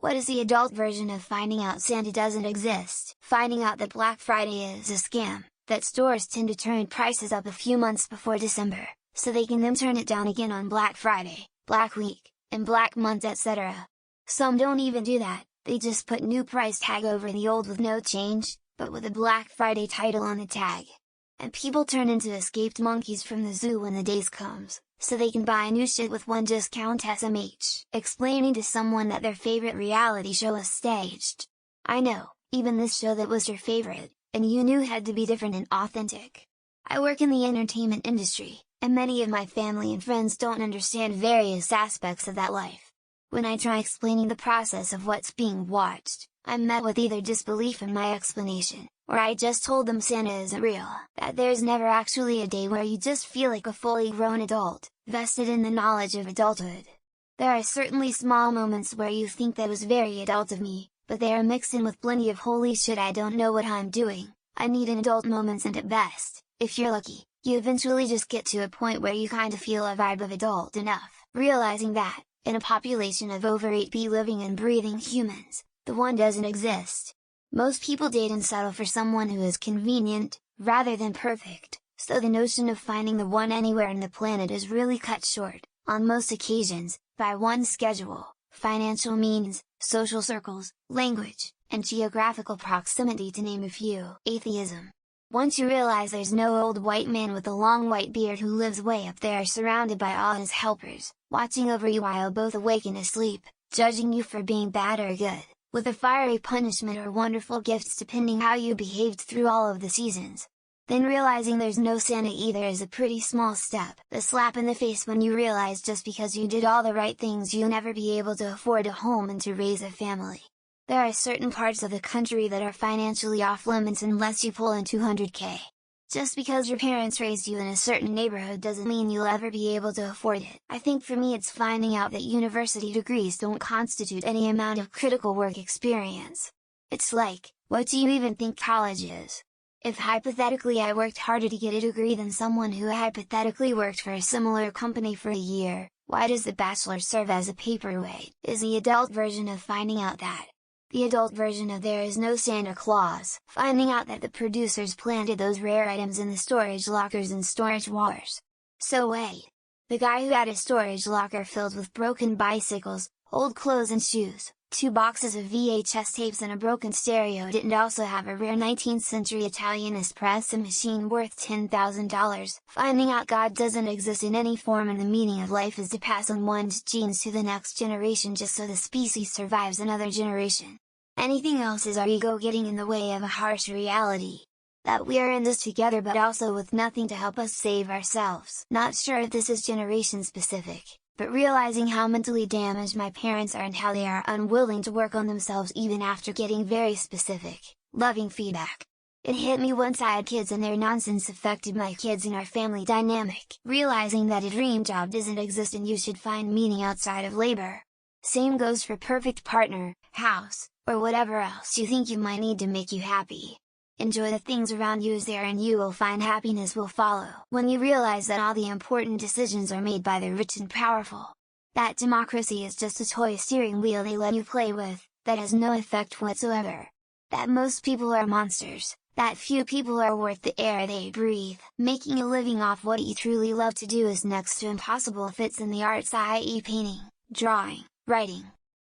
What is the adult version of finding out Santa doesn't exist? Finding out that Black Friday is a scam, that stores tend to turn prices up a few months before December, so they can then turn it down again on Black Friday, Black Week, and Black Month, etc. Some don't even do that, they just put new price tag over the old with no change, but with a Black Friday title on the tag. And people turn into escaped monkeys from the zoo when the days comes, so they can buy new shit with one discount SMH, explaining to someone that their favorite reality show is staged. I know, even this show that was your favorite, and you knew had to be different and authentic. I work in the entertainment industry, and many of my family and friends don't understand various aspects of that life. When I try explaining the process of what's being watched, I'm met with either disbelief in my explanation, or I just told them Santa isn't real, that there's never actually a day where you just feel like a fully grown adult, vested in the knowledge of adulthood. There are certainly small moments where you think that was very adult of me, but they are mixed in with plenty of holy shit, I don't know what I'm doing, I need an adult moments, and at best, if you're lucky, you eventually just get to a point where you kinda feel a vibe of adult enough, realizing that, in a population of over 8 living and breathing humans, the one doesn't exist. Most people date and settle for someone who is convenient, rather than perfect, so the notion of finding the one anywhere on the planet is really cut short, on most occasions, by one's schedule, financial means, social circles, language, and geographical proximity, to name a few. Atheism. Once you realize there's no old white man with a long white beard who lives way up there surrounded by all his helpers, watching over you while both awake and asleep, judging you for being bad or good, with a fiery punishment or wonderful gifts depending how you behaved through all of the seasons. Then realizing there's no Santa either is a pretty small step. The slap in the face when you realize just because you did all the right things you'll never be able to afford a home and to raise a family. There are certain parts of the country that are financially off limits unless you pull in 200K. Just because your parents raised you in a certain neighborhood doesn't mean you'll ever be able to afford it. I think for me it's finding out that university degrees don't constitute any amount of critical work experience. It's like, what do you even think college is? If hypothetically I worked harder to get a degree than someone who hypothetically worked for a similar company for a year, why does the bachelor serve as a paperweight? Is the adult version of finding out that. The adult version of there is no Santa Claus, finding out that the producers planted those rare items in the storage lockers in Storage Wars. So wait! The guy who had a storage locker filled with broken bicycles, old clothes and shoes, 2 boxes of VHS tapes and a broken stereo didn't also have a rare 19th century Italian espresso machine worth $10,000, finding out God doesn't exist in any form and the meaning of life is to pass on one's genes to the next generation just so the species survives another generation. Anything else is our ego getting in the way of a harsh reality. That we are in this together but also with nothing to help us save ourselves. Not sure if this is generation specific, but realizing how mentally damaged my parents are and how they are unwilling to work on themselves even after getting very specific, loving feedback. It hit me once I had kids and their nonsense affected my kids and our family dynamic. Realizing that a dream job doesn't exist and you should find meaning outside of labor. Same goes for perfect partner, house, or whatever else you think you might need to make you happy. Enjoy the things around you as they are and you will find happiness will follow. When you realize that all the important decisions are made by the rich and powerful. That democracy is just a toy steering wheel they let you play with, that has no effect whatsoever. That most people are monsters, that few people are worth the air they breathe. Making a living off what you truly love to do is next to impossible if it's in the arts, i.e. painting, drawing, writing.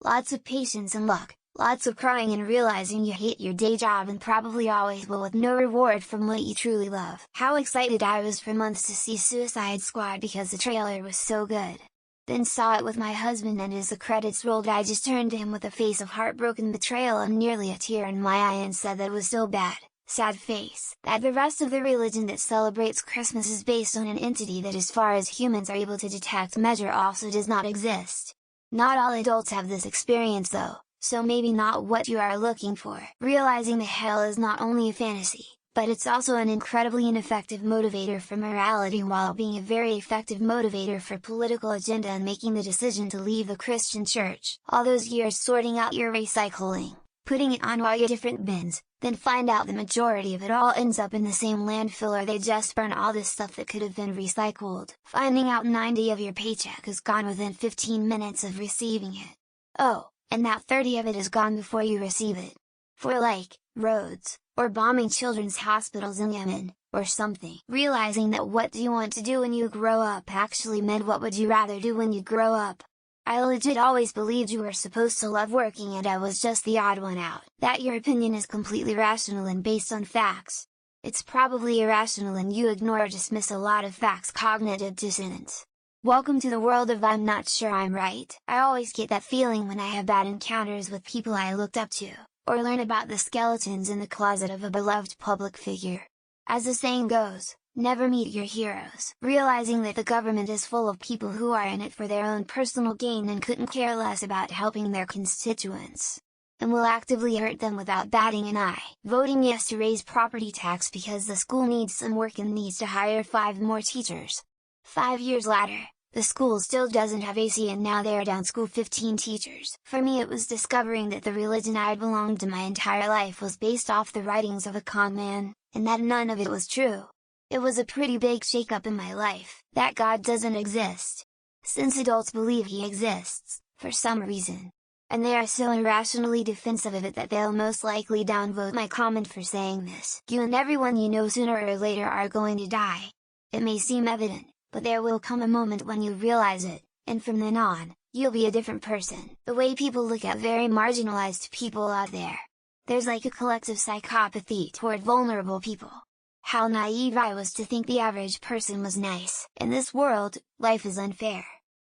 Lots of patience and luck. Lots of crying and realizing you hate your day job and probably always will with no reward from what you truly love. How excited I was for months to see Suicide Squad because the trailer was so good. Then saw it with my husband and as the credits rolled I just turned to him with a face of heartbroken betrayal and nearly a tear in my eye and said that it was still bad, sad face. That the rest of the religion that celebrates Christmas is based on an entity that as far as humans are able to detect measure also does not exist. Not all adults have this experience though. So maybe not what you are looking for. Realizing the hell is not only a fantasy, but it's also an incredibly ineffective motivator for morality while being a very effective motivator for political agenda and making the decision to leave the Christian church. All those years sorting out your recycling, putting it on all your different bins, then find out the majority of it all ends up in the same landfill or they just burn all this stuff that could have been recycled. Finding out 90 of your paycheck is gone within 15 minutes of receiving it. Oh! and that 30 of it is gone before you receive it. For like, roads, or bombing children's hospitals in Yemen, or something. Realizing that what do you want to do when you grow up actually meant what would you rather do when you grow up. I legit always believed you were supposed to love working and I was just the odd one out. That your opinion is completely rational and based on facts. It's probably irrational and you ignore or dismiss a lot of facts. Cognitive dissonance. Welcome to the world of I'm not sure I'm right. I always get that feeling when I have bad encounters with people I looked up to, or learn about the skeletons in the closet of a beloved public figure. As the saying goes, never meet your heroes. Realizing that the government is full of people who are in it for their own personal gain and couldn't care less about helping their constituents, and will actively hurt them without batting an eye. Voting yes to raise property tax because the school needs some work and needs to hire 5 more teachers. 5 years later, the school still doesn't have AC and now they are down school 15 teachers. For me it was discovering that the religion I'd belonged to my entire life was based off the writings of a con man, and that none of it was true. It was a pretty big shake-up in my life, that God doesn't exist. Since adults believe he exists, for some reason. And they are so irrationally defensive of it that they'll most likely downvote my comment for saying this. You and everyone you know sooner or later are going to die. It may seem evident, but there will come a moment when you realize it, and from then on, you'll be a different person. The way people look at very marginalized people out there. There's like a collective psychopathy toward vulnerable people. How naive I was to think the average person was nice. In this world, life is unfair.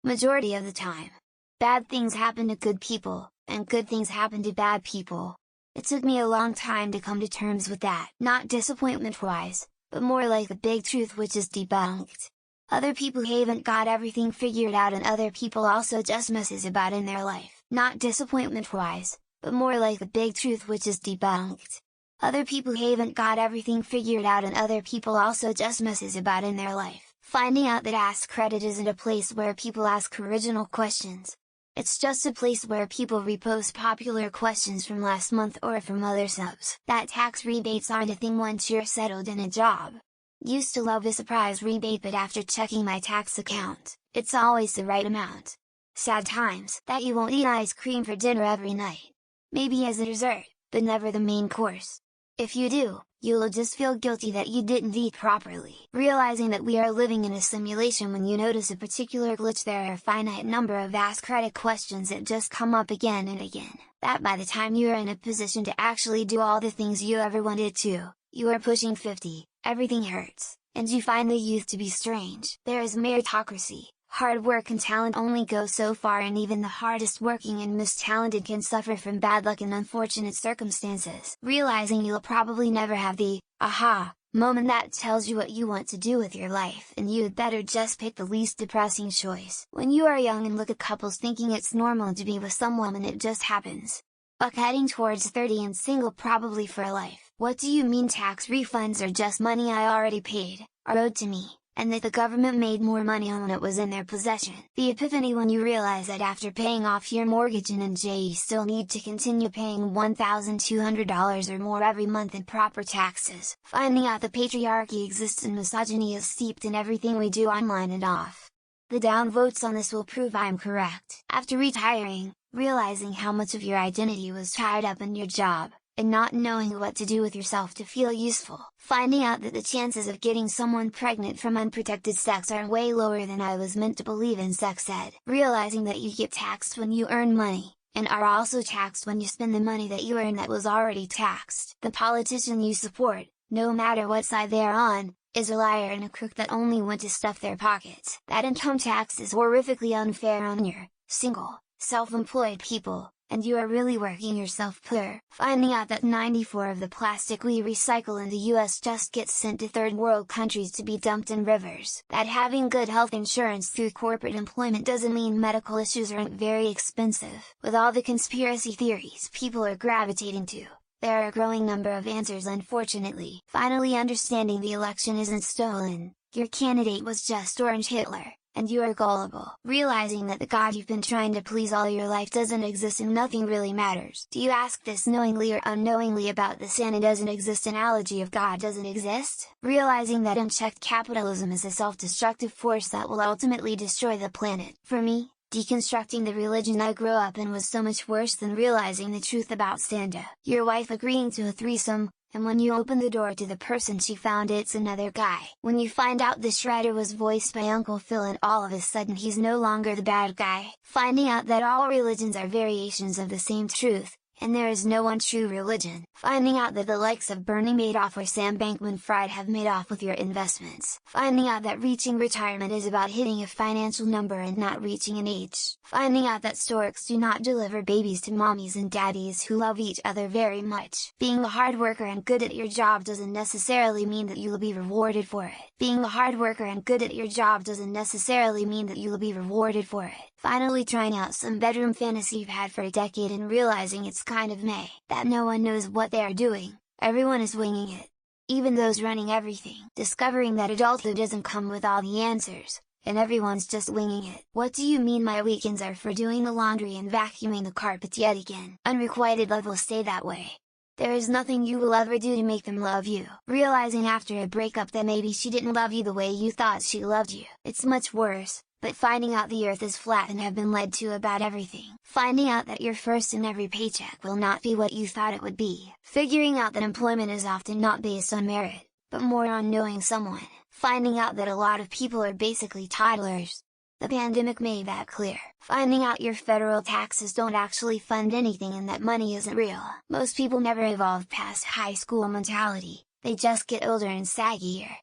Majority of the time. Bad things happen to good people, and good things happen to bad people. It took me a long time to come to terms with that. Not disappointment-wise, but more like a big truth which is debunked. Other people haven't got everything figured out and other people also just messes about in their life. Not disappointment-wise, but more like a big truth which is debunked. Other people haven't got everything figured out and other people also just messes about in their life. Finding out that Ask Credit isn't a place where people ask original questions. It's just a place where people repost popular questions from last month or from other subs. That tax rebates aren't a thing once you're settled in a job. Used to love a surprise rebate but after checking my tax account, it's always the right amount. Sad times. That you won't eat ice cream for dinner every night. Maybe as a dessert, but never the main course. If you do, you'll just feel guilty that you didn't eat properly. Realizing that we are living in a simulation when you notice a particular glitch, there are a finite number of Ask Credit questions that just come up again and again. That by the time you are in a position to actually do all the things you ever wanted to, you are pushing 50, everything hurts, and you find the youth to be strange. There is meritocracy. Hard work and talent only go so far and even the hardest working and most talented can suffer from bad luck and unfortunate circumstances. Realizing you'll probably never have the, aha, moment that tells you what you want to do with your life and you'd better just pick the least depressing choice. When you are young and look at couples thinking it's normal to be with someone and it just happens. Buck heading towards 30 and single probably for life. What do you mean tax refunds are just money I already paid, or owed to me? And that the government made more money on when it was in their possession. The epiphany when you realize that after paying off your mortgage and NJ you still need to continue paying $1,200 or more every month in proper taxes. Finding out the patriarchy exists and misogyny is steeped in everything we do online and off. The downvotes on this will prove I'm correct. After retiring, realizing how much of your identity was tied up in your job, and not knowing what to do with yourself to feel useful. Finding out that the chances of getting someone pregnant from unprotected sex are way lower than I was meant to believe in sex ed. Realizing that you get taxed when you earn money, and are also taxed when you spend the money that you earn that was already taxed. The politician you support, no matter what side they are on, is a liar and a crook that only want to stuff their pockets. That income tax is horrifically unfair on your, single, self-employed people, and you are really working yourself poor. Finding out that 94% of the plastic we recycle in the US just gets sent to third world countries to be dumped in rivers. That having good health insurance through corporate employment doesn't mean medical issues aren't very expensive. With all the conspiracy theories people are gravitating to, there are a growing number of answers unfortunately. Finally understanding the election isn't stolen, your candidate was just Orange Hitler, and you are gullible. Realizing that the God you've been trying to please all your life doesn't exist and nothing really matters. Do you ask this knowingly or unknowingly about the Santa doesn't exist analogy of God doesn't exist? Realizing that unchecked capitalism is a self-destructive force that will ultimately destroy the planet. For me, Deconstructing the religion I grew up in was so much worse than realizing the truth about Santa. Your wife agreeing to a threesome, and when you open the door to the person she found, it's another guy. When you find out the Shredder was voiced by Uncle Phil and all of a sudden he's no longer the bad guy. Finding out that all religions are variations of the same truth, and there is no one true religion. Finding out that the likes of Bernie Madoff or Sam Bankman-Fried have made off with your investments. Finding out that reaching retirement is about hitting a financial number and not reaching an age. Finding out that storks do not deliver babies to mommies and daddies who love each other very much. Being a hard worker and good at your job doesn't necessarily mean that you will be rewarded for it. Being a hard worker and good at your job doesn't necessarily mean that you will be rewarded for it. Finally trying out some bedroom fantasy you've had for a decade and realizing it's kind of meh, that no one knows what they are doing, everyone is winging it. Even those running everything. Discovering that adulthood doesn't come with all the answers, and everyone's just winging it. What do you mean my weekends are for doing the laundry and vacuuming the carpet yet again? Unrequited love will stay that way. There is nothing you will ever do to make them love you. Realizing after a breakup that maybe she didn't love you the way you thought she loved you. It's much worse, but finding out the earth is flat and have been lied to about everything. Finding out that your first in every paycheck will not be what you thought it would be. Figuring out that employment is often not based on merit, but more on knowing someone. Finding out that a lot of people are basically toddlers. The pandemic made that clear. Finding out your federal taxes don't actually fund anything and that money isn't real. Most people never evolve past high school mentality, they just get older and saggier.